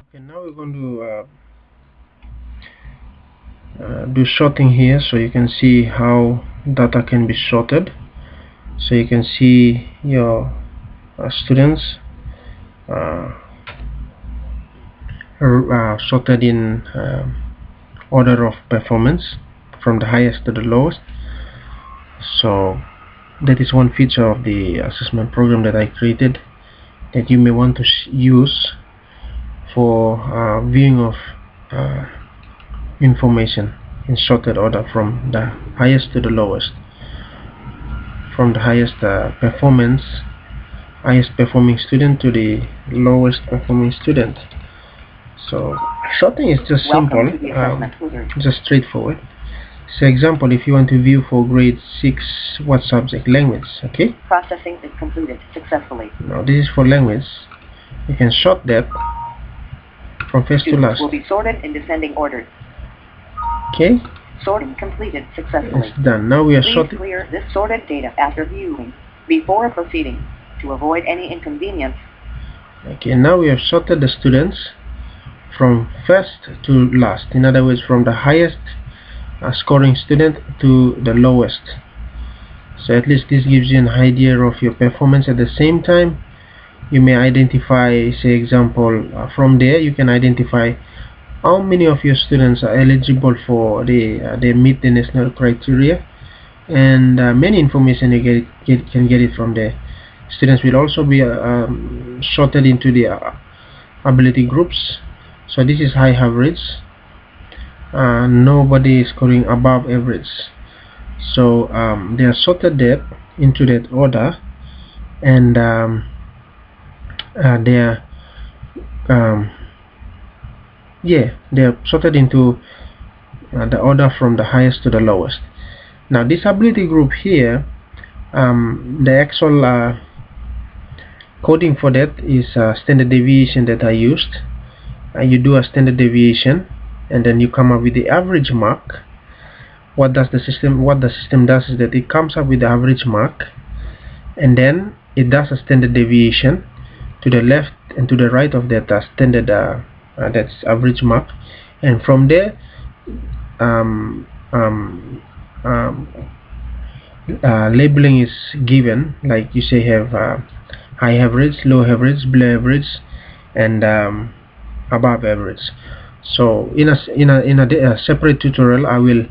Okay, now we're going to do sorting here, so you can see how data can be sorted. So you can see your students sorted in order of performance from the highest to the lowest. So that is one feature of the assessment program that I created that you may want to use for viewing of information in sorted order from the highest to the lowest, from the highest highest performing student to the lowest performing student. So sorting is just simple, just straightforward. So example, if you want to view for grade 6 what subject? Language. Okay, processing is completed successfully. now this is for language. You can sort that from first to last. Will be sorted in descending order. Okay, sorting completed successfully. It's done. Now we are Please sorting. clear this sorted data after viewing before proceeding to avoid any inconvenience. Okay, now we have sorted the students from first to last. In other words, from the highest scoring student to the lowest. So at least this gives you an idea of your performance. At the same time, you may identify, say example, from there you can identify how many of your students are eligible for they meet the national criteria, and many information you can get it from there. Students will also be sorted into the ability groups. So this is high average. Nobody is scoring above average. So they are sorted there into that order, and they are they are sorted into the order from the highest to the lowest. Now this ability group here, the actual coding for that is standard deviation that I used. You do a standard deviation and then you come up with the average mark. What the system does is that it comes up with the average mark, and then it does a standard deviation to the left and to the right of that standard that's average mark, and from there labeling is given, like you say have high average, low average, below average, and above average. So in a separate tutorial I will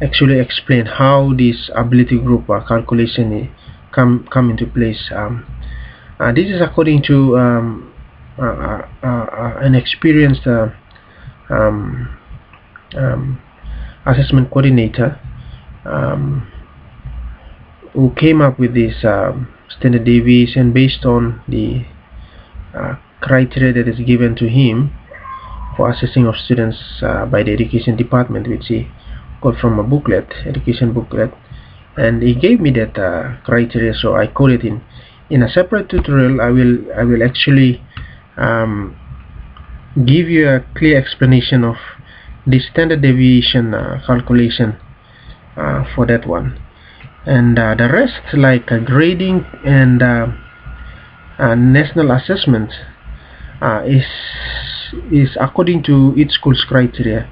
actually explain how this ability group calculation come into place. This is according to an experienced assessment coordinator who came up with this standard deviation based on the criteria that is given to him for assessing of students by the education department, which he got from a booklet, education booklet, and he gave me that criteria, so I coded it in a separate tutorial. I will actually give you a clear explanation of the standard deviation calculation for that one, and the rest, like grading and national assessment, is according to each school's criteria.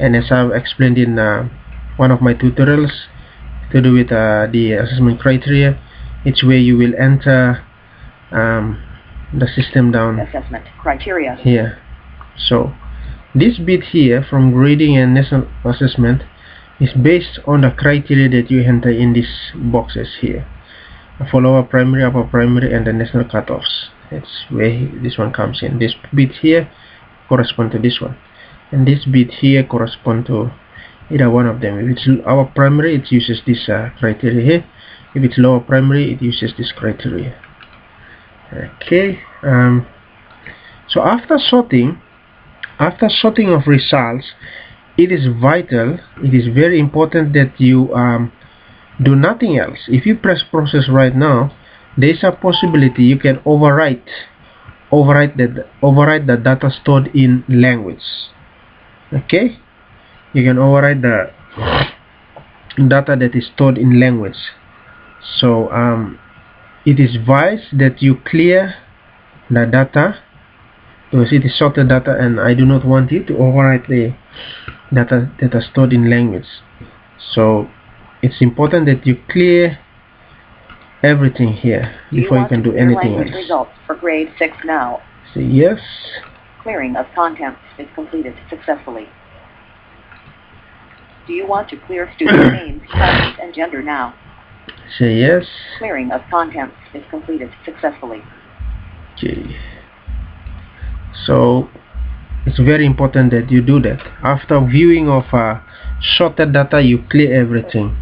And as I've explained in one of my tutorials to do with the assessment criteria, it's where you will enter the system down assessment criteria here. So this bit here from grading and national assessment is based on the criteria that you enter in these boxes here for lower primary, upper primary, and the national cutoffs. That's where this one comes in. This bit here correspond to this one, and this bit here correspond to either one of them. If it's our primary, it uses this criteria here. If it's lower primary, it uses this criteria. Okay, so after sorting of results, it is vital, it is very important that you do nothing else. If you press process right now, there is a possibility you can overwrite the data stored in language. Okay, you can overwrite the data that is stored in language. So it is wise that you clear the data because it is sorted data and I do not want you to overwrite the data that are stored in language. So it's important that you clear everything here before you can do anything else. Results for grade 6 now. Say yes. Clearing of contents is completed successfully. Do you want to clear student names, classes, and gender now? Say yes. Clearing of contents is completed successfully. Okay. So it's very important that you do that. After viewing of sorted data, you clear everything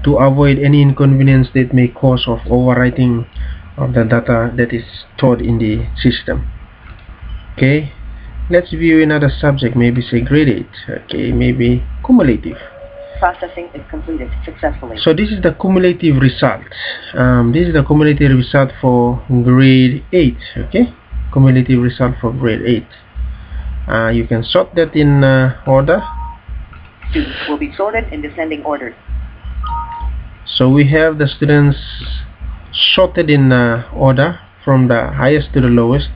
to avoid any inconvenience that may cause of overwriting of the data that is stored in the system. Okay, let's view another subject, maybe say grade 8. Okay, maybe cumulative. Processing is completed successfully. So this is the cumulative result. This is the cumulative result for grade 8. Okay, cumulative result for grade 8. You can sort that in order. Students will be sorted in descending order. So we have the students sorted in order from the highest to the lowest,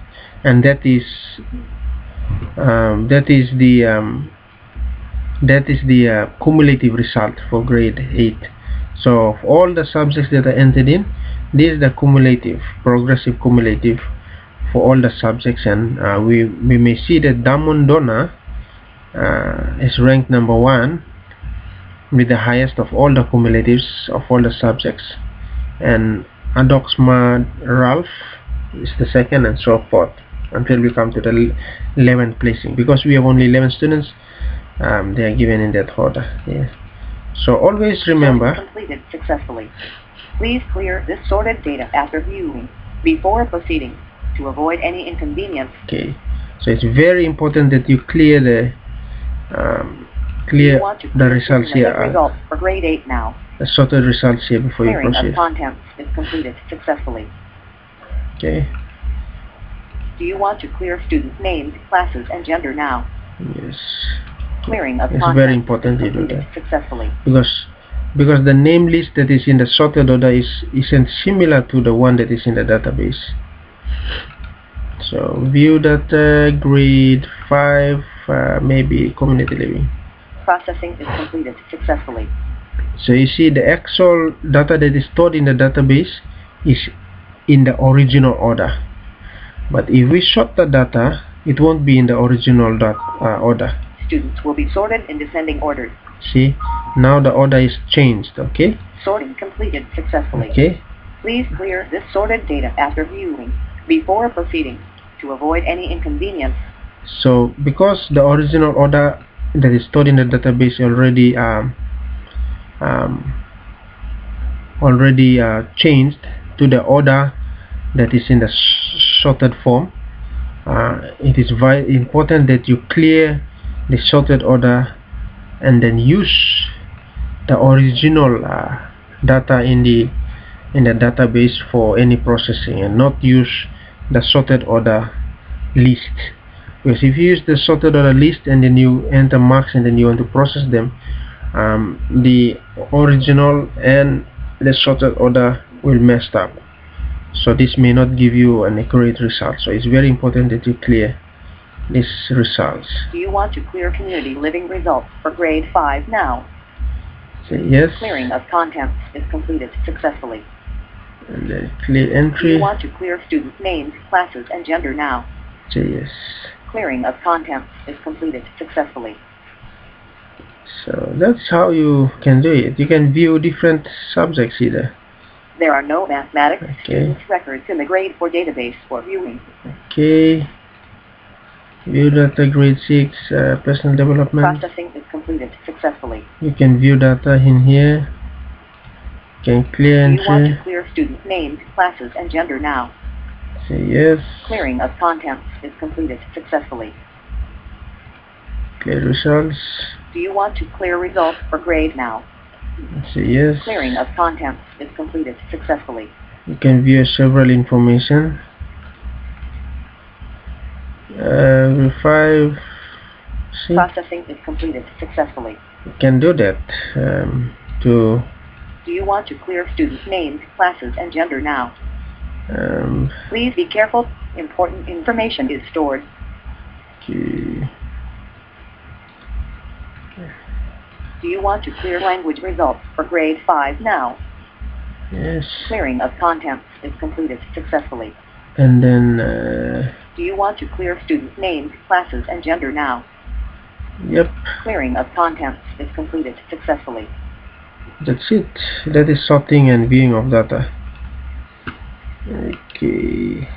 and that is the cumulative result for grade 8. So of all the subjects that are entered in, this is the cumulative, progressive cumulative for all the subjects, and we may see that Damondona is ranked number 1 with the highest of all the cumulatives of all the subjects, and Adoxma Ralph is the second, and so forth until we come to the 11th placing. Because we have only 11 students, they are given in that order. Yeah. So always remember. Completed successfully. Please clear this sorted data after viewing before proceeding to avoid any inconvenience. Okay. So it's very important that you clear the results here. Results for grade 8 now. The sorted results here before you proceed. Clearing of contents is completed successfully. Okay. Do you want to clear student names, classes, and gender now? Yes. Clearing of it's contents very important is you do completed that successfully. Because the name list that is in the sorted order isn't similar to the one that is in the database. So view data grade 5, maybe community living. Processing is completed successfully. So you see the actual data that is stored in the database is in the original order, but if we sort the data, it won't be in the original order. Students will be sorted in descending order. See, now the order is changed. Okay, sorting completed successfully. Okay, please clear this sorted data after viewing before proceeding to avoid any inconvenience. So because the original order that is stored in the database already changed to the order that is in the sorted form, it is very important that you clear the sorted order and then use the original data in the database for any processing, and not use the sorted order list. Because if you use the sorted order list and then you enter marks and then you want to process them, the original and the sorted order will mess up. So this may not give you an accurate result. So it's very important that you clear these results. Do you want to clear community living results for grade 5 now? Say yes. Clearing of contents is completed successfully. And then clear entry. Do you want to clear student names, classes, and gender now? Say yes. Clearing of contents is completed successfully. So that's how you can do it. You can view different subjects either. There are no mathematics students records in the grade 4 database for viewing. Okay. View data grade 6 personal development. Processing is completed successfully. You can view data in here. You can clear entry. Do you want to clear student names, classes, and gender now? Say yes. Clearing of contents is completed successfully. Clear results. Do you want to clear results for grade now? Say yes. Clearing of contents is completed successfully. You can view several information. 5. See? Processing is completed successfully. You can do that to. Do you want to clear student names, classes, and gender now? Please be careful. Important information is stored. Okay. Do you want to clear language results for grade 5 now? Yes. Clearing of contents is completed successfully. And then Do you want to clear student names, classes, and gender now? yep, Clearing of contents is completed successfully. that's it. That is sorting and viewing of data. Okay.